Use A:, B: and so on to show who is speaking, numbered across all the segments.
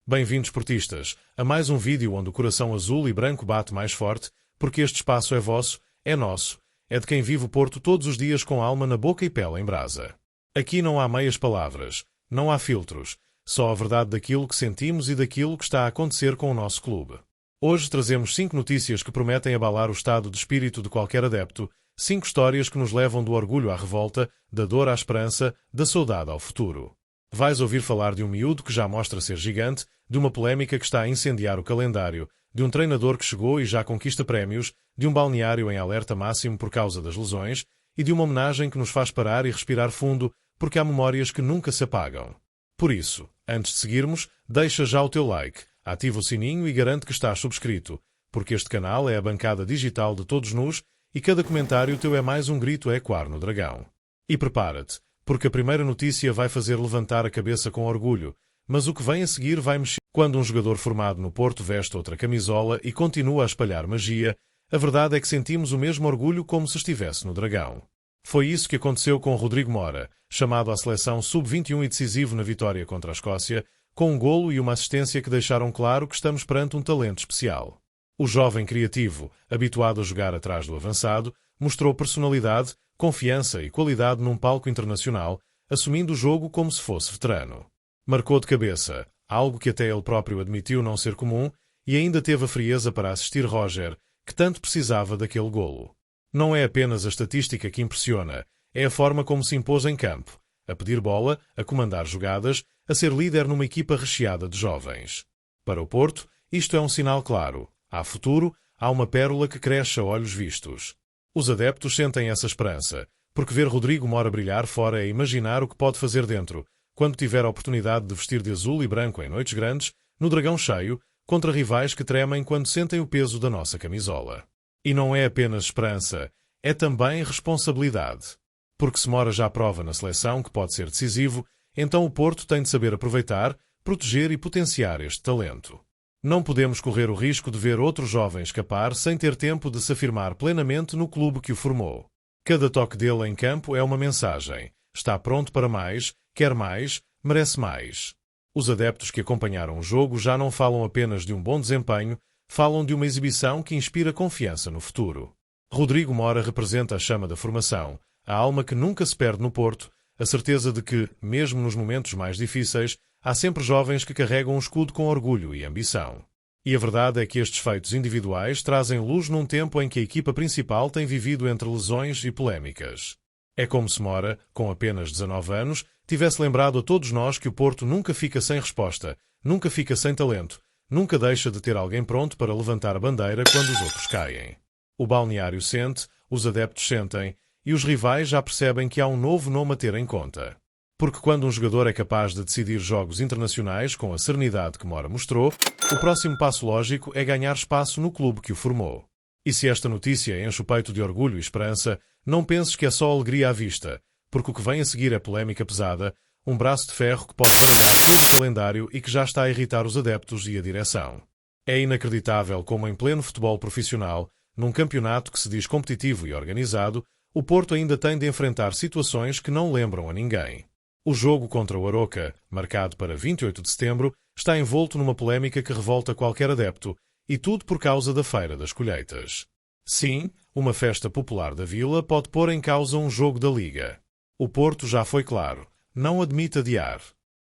A: Bem-vindos, portistas, a mais um vídeo onde o coração azul e branco bate mais forte, porque este espaço é vosso, é nosso, é de quem vive o Porto todos os dias com alma na boca e pele em brasa. Aqui não há meias palavras, não há filtros, só a verdade daquilo que sentimos e daquilo que está a acontecer com o nosso clube. Hoje trazemos 5 notícias que prometem abalar o estado de espírito de qualquer adepto, 5 histórias que nos levam do orgulho à revolta, da dor à esperança, da saudade ao futuro. Vais ouvir falar de um miúdo que já mostra ser gigante, de uma polémica que está a incendiar o calendário, de um treinador que chegou e já conquista prémios, de um balneário em alerta máximo por causa das lesões e de uma homenagem que nos faz parar e respirar fundo porque há memórias que nunca se apagam. Por isso, antes de seguirmos, deixa já o teu like, ativa o sininho e garante que estás subscrito, porque este canal é a bancada digital de todos nós e cada comentário teu é mais um grito a ecoar no dragão. E prepara-te, porque a primeira notícia vai fazer levantar a cabeça com orgulho, mas o que vem a seguir vai mexer. Quando um jogador formado no Porto veste outra camisola e continua a espalhar magia, a verdade é que sentimos o mesmo orgulho como se estivesse no dragão. Foi isso que aconteceu com Rodrigo Mora, chamado à seleção sub-21 e decisivo na vitória contra a Escócia, com um golo e uma assistência que deixaram claro que estamos perante um talento especial. O jovem criativo, habituado a jogar atrás do avançado, mostrou personalidade, confiança e qualidade num palco internacional, assumindo o jogo como se fosse veterano. Marcou de cabeça, algo que até ele próprio admitiu não ser comum, e ainda teve a frieza para assistir Roger, que tanto precisava daquele golo. Não é apenas a estatística que impressiona, é a forma como se impôs em campo, a pedir bola, a comandar jogadas, a ser líder numa equipa recheada de jovens. Para o Porto, isto é um sinal claro. Há futuro, há uma pérola que cresce a olhos vistos. Os adeptos sentem essa esperança, porque ver Rodrigo Mora brilhar fora é imaginar o que pode fazer dentro, quando tiver a oportunidade de vestir de azul e branco em noites grandes, no dragão cheio, contra rivais que tremem quando sentem o peso da nossa camisola. E não é apenas esperança, é também responsabilidade. Porque se Mora já prova na seleção que pode ser decisivo, então o Porto tem de saber aproveitar, proteger e potenciar este talento. Não podemos correr o risco de ver outro jovem escapar sem ter tempo de se afirmar plenamente no clube que o formou. Cada toque dele em campo é uma mensagem. Está pronto para mais, quer mais, merece mais. Os adeptos que acompanharam o jogo já não falam apenas de um bom desempenho, falam de uma exibição que inspira confiança no futuro. Rodrigo Mora representa a chama da formação, a alma que nunca se perde no Porto, a certeza de que, mesmo nos momentos mais difíceis, há sempre jovens que carregam um escudo com orgulho e ambição. E a verdade é que estes feitos individuais trazem luz num tempo em que a equipa principal tem vivido entre lesões e polémicas. É como se Mora, com apenas 19 anos, tivesse lembrado a todos nós que o Porto nunca fica sem resposta, nunca fica sem talento, nunca deixa de ter alguém pronto para levantar a bandeira quando os outros caem. O balneário sente, os adeptos sentem, e os rivais já percebem que há um novo nome a ter em conta. Porque quando um jogador é capaz de decidir jogos internacionais com a serenidade que Mora mostrou, o próximo passo lógico é ganhar espaço no clube que o formou. E se esta notícia enche o peito de orgulho e esperança, não penses que é só alegria à vista, porque o que vem a seguir é polémica pesada, um braço de ferro que pode baralhar todo o calendário e que já está a irritar os adeptos e a direção. É inacreditável como em pleno futebol profissional, num campeonato que se diz competitivo e organizado, o Porto ainda tem de enfrentar situações que não lembram a ninguém. O jogo contra o Aroca, marcado para 28 de setembro, está envolto numa polémica que revolta qualquer adepto, e tudo por causa da Feira das Colheitas. Sim, uma festa popular da Vila pode pôr em causa um jogo da Liga. O Porto já foi claro, não admite adiar.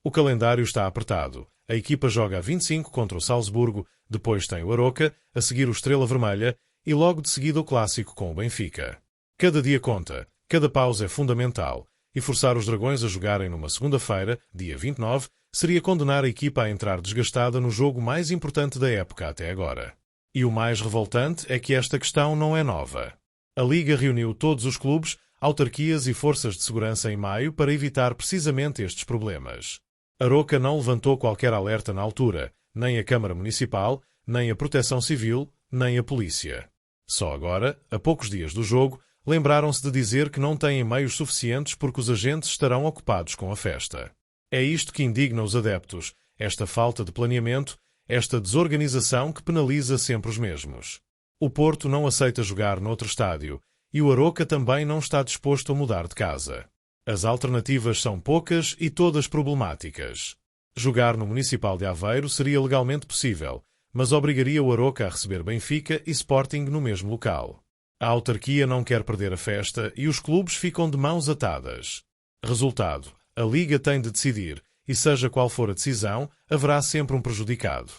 A: O calendário está apertado, a equipa joga a 25 contra o Salzburgo, depois tem o Aroca, a seguir o Estrela Vermelha e logo de seguida o clássico com o Benfica. Cada dia conta, cada pausa é fundamental, e forçar os dragões a jogarem numa segunda-feira, dia 29, seria condenar a equipa a entrar desgastada no jogo mais importante da época até agora. E o mais revoltante é que esta questão não é nova. A Liga reuniu todos os clubes, autarquias e forças de segurança em maio para evitar precisamente estes problemas. Aroca não levantou qualquer alerta na altura, nem a Câmara Municipal, nem a Proteção Civil, nem a Polícia. Só agora, a poucos dias do jogo, lembraram-se de dizer que não têm meios suficientes porque os agentes estarão ocupados com a festa. É isto que indigna os adeptos, esta falta de planeamento, esta desorganização que penaliza sempre os mesmos. O Porto não aceita jogar noutro estádio e o Aroca também não está disposto a mudar de casa. As alternativas são poucas e todas problemáticas. Jogar no Municipal de Aveiro seria legalmente possível, mas obrigaria o Aroca a receber Benfica e Sporting no mesmo local. A autarquia não quer perder a festa e os clubes ficam de mãos atadas. Resultado: a Liga tem de decidir, e seja qual for a decisão, haverá sempre um prejudicado.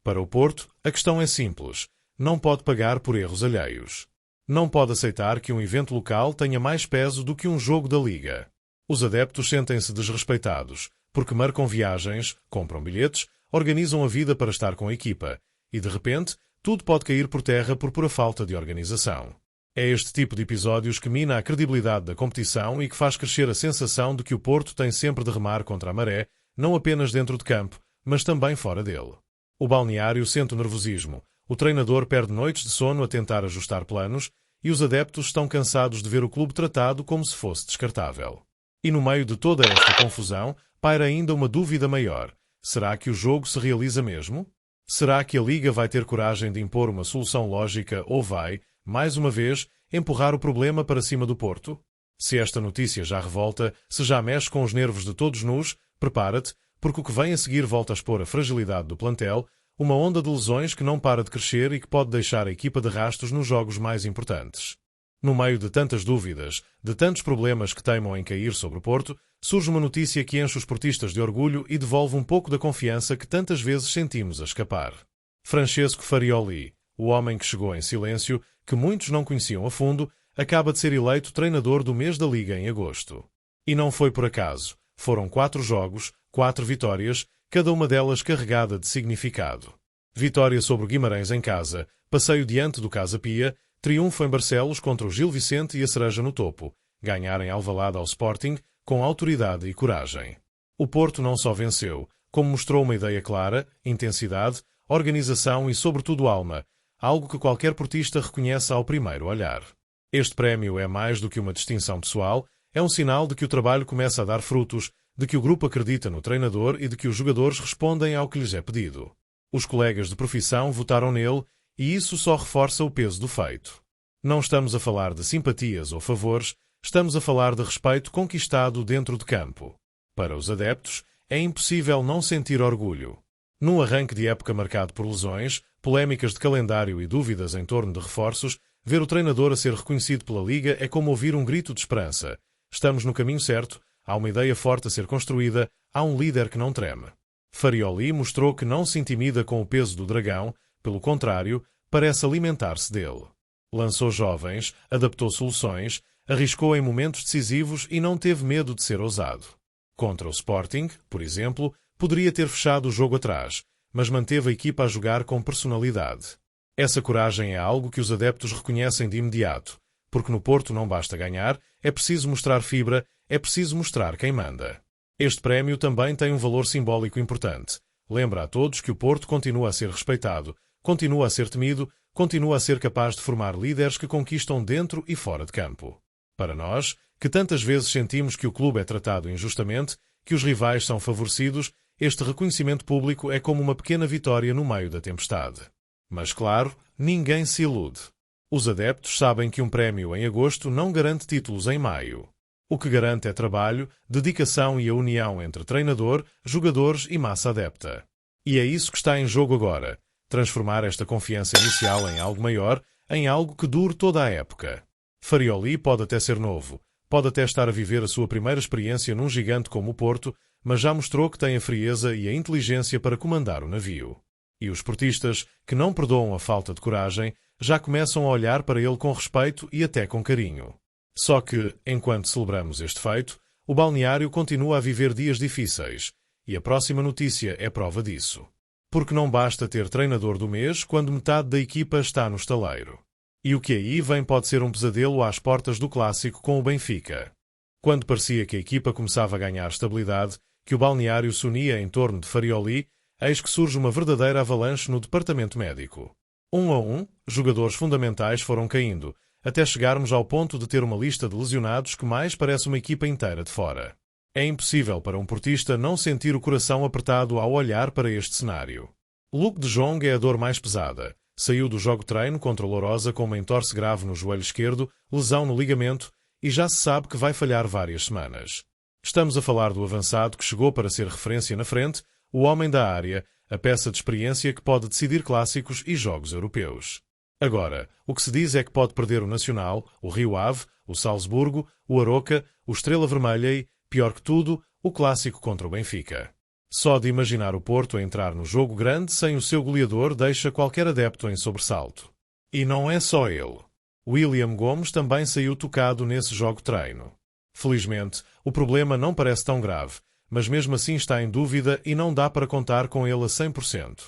A: Para o Porto, a questão é simples: não pode pagar por erros alheios. Não pode aceitar que um evento local tenha mais peso do que um jogo da Liga. Os adeptos sentem-se desrespeitados, porque marcam viagens, compram bilhetes, organizam a vida para estar com a equipa, e de repente, tudo pode cair por terra por pura falta de organização. É este tipo de episódios que mina a credibilidade da competição e que faz crescer a sensação de que o Porto tem sempre de remar contra a maré, não apenas dentro de campo, mas também fora dele. O balneário sente o nervosismo, o treinador perde noites de sono a tentar ajustar planos e os adeptos estão cansados de ver o clube tratado como se fosse descartável. E no meio de toda esta confusão, paira ainda uma dúvida maior. Será que o jogo se realiza mesmo? Será que a Liga vai ter coragem de impor uma solução lógica ou vai, mais uma vez, empurrar o problema para cima do Porto? Se esta notícia já revolta, se já mexe com os nervos de todos nus, prepara-te, porque o que vem a seguir volta a expor a fragilidade do plantel, uma onda de lesões que não para de crescer e que pode deixar a equipa de rastos nos jogos mais importantes. No meio de tantas dúvidas, de tantos problemas que teimam em cair sobre o Porto, surge uma notícia que enche os portistas de orgulho e devolve um pouco da confiança que tantas vezes sentimos a escapar. Francesco Farioli, o homem que chegou em silêncio, que muitos não conheciam a fundo, acaba de ser eleito treinador do mês da Liga em agosto. E não foi por acaso. Foram 4 jogos, 4 vitórias, cada uma delas carregada de significado. Vitória sobre o Guimarães em casa, passeio diante do Casa Pia, triunfo em Barcelos contra o Gil Vicente e a cereja no topo, ganhar em Alvalade ao Sporting com autoridade e coragem. O Porto não só venceu, como mostrou uma ideia clara, intensidade, organização e, sobretudo, alma, algo que qualquer portista reconhece ao primeiro olhar. Este prémio é mais do que uma distinção pessoal, é um sinal de que o trabalho começa a dar frutos, de que o grupo acredita no treinador e de que os jogadores respondem ao que lhes é pedido. Os colegas de profissão votaram nele e isso só reforça o peso do feito. Não estamos a falar de simpatias ou favores, estamos a falar de respeito conquistado dentro de campo. Para os adeptos, é impossível não sentir orgulho. Num arranque de época marcado por lesões, polémicas de calendário e dúvidas em torno de reforços, ver o treinador a ser reconhecido pela Liga é como ouvir um grito de esperança. Estamos no caminho certo, há uma ideia forte a ser construída, há um líder que não treme. Farioli mostrou que não se intimida com o peso do dragão, pelo contrário, parece alimentar-se dele. Lançou jovens, adaptou soluções, arriscou em momentos decisivos e não teve medo de ser ousado. Contra o Sporting, por exemplo, poderia ter fechado o jogo atrás, mas manteve a equipa a jogar com personalidade. Essa coragem é algo que os adeptos reconhecem de imediato, porque no Porto não basta ganhar, é preciso mostrar fibra, é preciso mostrar quem manda. Este prémio também tem um valor simbólico importante. Lembra a todos que o Porto continua a ser respeitado, continua a ser temido, continua a ser capaz de formar líderes que conquistam dentro e fora de campo. Para nós, que tantas vezes sentimos que o clube é tratado injustamente, que os rivais são favorecidos, este reconhecimento público é como uma pequena vitória no meio da tempestade. Mas, claro, ninguém se ilude. Os adeptos sabem que um prémio em agosto não garante títulos em maio. O que garante é trabalho, dedicação e a união entre treinador, jogadores e massa adepta. E é isso que está em jogo agora. Transformar esta confiança inicial em algo maior, em algo que dure toda a época. Farioli pode até ser novo, pode até estar a viver a sua primeira experiência num gigante como o Porto, mas já mostrou que tem a frieza e a inteligência para comandar o navio. E os portistas, que não perdoam a falta de coragem, já começam a olhar para ele com respeito e até com carinho. Só que, enquanto celebramos este feito, o balneário continua a viver dias difíceis, e a próxima notícia é prova disso. Porque não basta ter treinador do mês quando metade da equipa está no estaleiro. E o que aí vem pode ser um pesadelo às portas do clássico com o Benfica. Quando parecia que a equipa começava a ganhar estabilidade, que o balneário se unia em torno de Farioli, eis que surge uma verdadeira avalanche no departamento médico. Um a um, jogadores fundamentais foram caindo, até chegarmos ao ponto de ter uma lista de lesionados que mais parece uma equipa inteira de fora. É impossível para um portista não sentir o coração apertado ao olhar para este cenário. Luc de Jong é a dor mais pesada. Saiu do jogo-treino contra o Lourosa com uma entorse grave no joelho esquerdo, lesão no ligamento, e já se sabe que vai falhar várias semanas. Estamos a falar do avançado que chegou para ser referência na frente, o homem da área, a peça de experiência que pode decidir clássicos e jogos europeus. Agora, o que se diz é que pode perder o Nacional, o Rio Ave, o Salzburgo, o Aroca, o Estrela Vermelha e, pior que tudo, o clássico contra o Benfica. Só de imaginar o Porto a entrar no jogo grande sem o seu goleador deixa qualquer adepto em sobressalto. E não é só ele. William Gomes também saiu tocado nesse jogo-treino. Felizmente, o problema não parece tão grave, mas mesmo assim está em dúvida e não dá para contar com ele a 100%.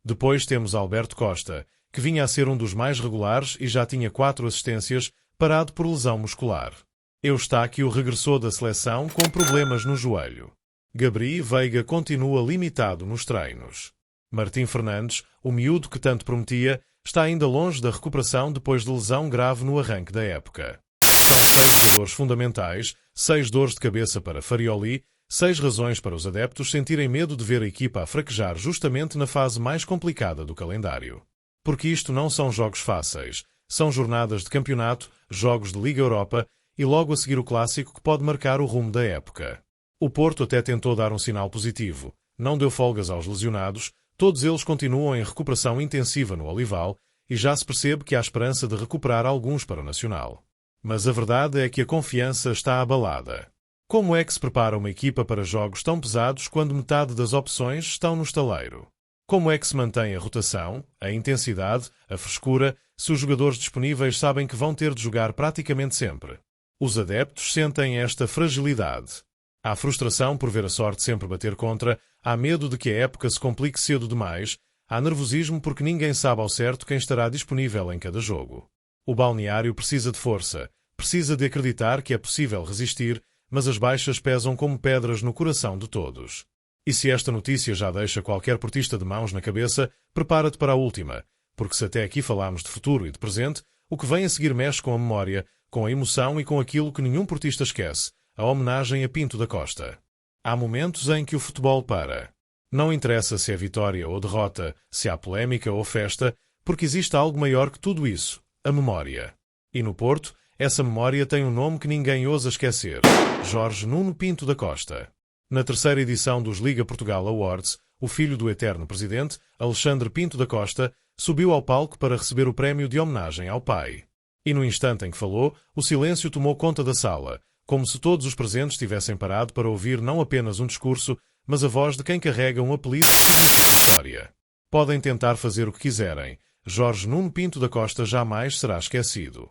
A: Depois temos Alberto Costa, que vinha a ser um dos mais regulares e já tinha 4 assistências, parado por lesão muscular. Eustáquio regressou da seleção com problemas no joelho. Gabri Veiga continua limitado nos treinos. Martim Fernandes, o miúdo que tanto prometia, está ainda longe da recuperação depois de lesão grave no arranque da época. São 6 jogadores fundamentais, 6 dores de cabeça para Farioli, 6 razões para os adeptos sentirem medo de ver a equipa a fraquejar justamente na fase mais complicada do calendário. Porque isto não são jogos fáceis, são jornadas de campeonato, jogos de Liga Europa e logo a seguir o clássico que pode marcar o rumo da época. O Porto até tentou dar um sinal positivo, não deu folgas aos lesionados, todos eles continuam em recuperação intensiva no Olival e já se percebe que há esperança de recuperar alguns para o Nacional. Mas a verdade é que a confiança está abalada. Como é que se prepara uma equipa para jogos tão pesados quando metade das opções estão no estaleiro? Como é que se mantém a rotação, a intensidade, a frescura, se os jogadores disponíveis sabem que vão ter de jogar praticamente sempre? Os adeptos sentem esta fragilidade. Há frustração por ver a sorte sempre bater contra, há medo de que a época se complique cedo demais, há nervosismo porque ninguém sabe ao certo quem estará disponível em cada jogo. O balneário precisa de força, precisa de acreditar que é possível resistir, mas as baixas pesam como pedras no coração de todos. E se esta notícia já deixa qualquer portista de mãos na cabeça, prepara-te para a última, porque se até aqui falámos de futuro e de presente, o que vem a seguir mexe com a memória, com a emoção e com aquilo que nenhum portista esquece, a homenagem a Pinto da Costa. Há momentos em que o futebol para. Não interessa se é vitória ou derrota, se há polémica ou festa, porque existe algo maior que tudo isso, a memória. E no Porto, essa memória tem um nome que ninguém ousa esquecer, Jorge Nuno Pinto da Costa. Na terceira edição dos Liga Portugal Awards, o filho do eterno presidente, Alexandre Pinto da Costa, subiu ao palco para receber o prémio de homenagem ao pai. E no instante em que falou, o silêncio tomou conta da sala, como se todos os presentes tivessem parado para ouvir não apenas um discurso, mas a voz de quem carrega um apelido que significa história. Podem tentar fazer o que quiserem, Jorge Nuno Pinto da Costa jamais será esquecido.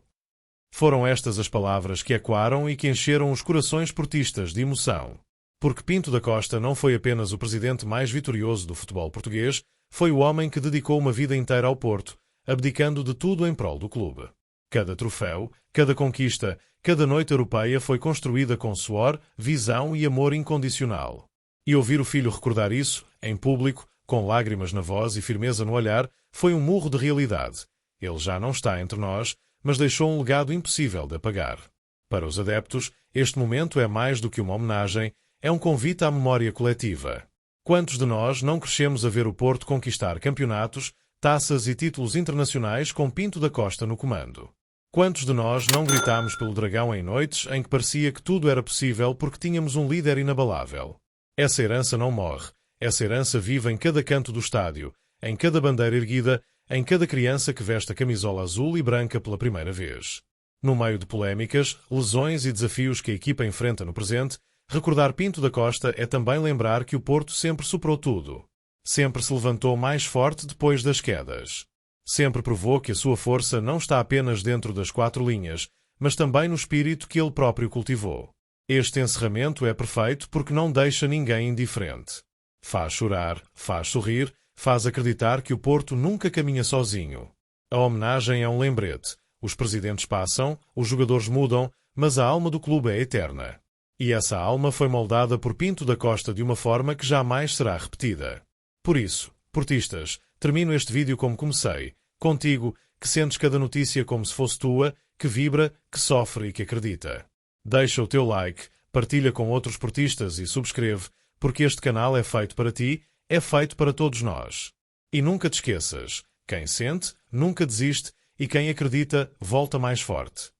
A: Foram estas as palavras que ecoaram e que encheram os corações portistas de emoção. Porque Pinto da Costa não foi apenas o presidente mais vitorioso do futebol português, foi o homem que dedicou uma vida inteira ao Porto, abdicando de tudo em prol do clube. Cada troféu, cada conquista, cada noite europeia foi construída com suor, visão e amor incondicional. E ouvir o filho recordar isso, em público, com lágrimas na voz e firmeza no olhar, foi um murro de realidade. Ele já não está entre nós, mas deixou um legado impossível de apagar. Para os adeptos, este momento é mais do que uma homenagem, é um convite à memória coletiva. Quantos de nós não crescemos a ver o Porto conquistar campeonatos, taças e títulos internacionais com Pinto da Costa no comando? Quantos de nós não gritámos pelo Dragão em noites em que parecia que tudo era possível porque tínhamos um líder inabalável? Essa herança não morre, essa herança vive em cada canto do estádio, em cada bandeira erguida, em cada criança que veste a camisola azul e branca pela primeira vez. No meio de polémicas, lesões e desafios que a equipa enfrenta no presente, recordar Pinto da Costa é também lembrar que o Porto sempre superou tudo. Sempre se levantou mais forte depois das quedas. Sempre provou que a sua força não está apenas dentro das 4 linhas, mas também no espírito que ele próprio cultivou. Este encerramento é perfeito porque não deixa ninguém indiferente. Faz chorar, faz sorrir, faz acreditar que o Porto nunca caminha sozinho. A homenagem é um lembrete. Os presidentes passam, os jogadores mudam, mas a alma do clube é eterna. E essa alma foi moldada por Pinto da Costa de uma forma que jamais será repetida. Por isso, portistas, termino este vídeo como comecei, contigo, que sentes cada notícia como se fosse tua, que vibra, que sofre e que acredita. Deixa o teu like, partilha com outros portistas e subscreve, porque este canal é feito para ti, é feito para todos nós. E nunca te esqueças, quem sente, nunca desiste, e quem acredita, volta mais forte.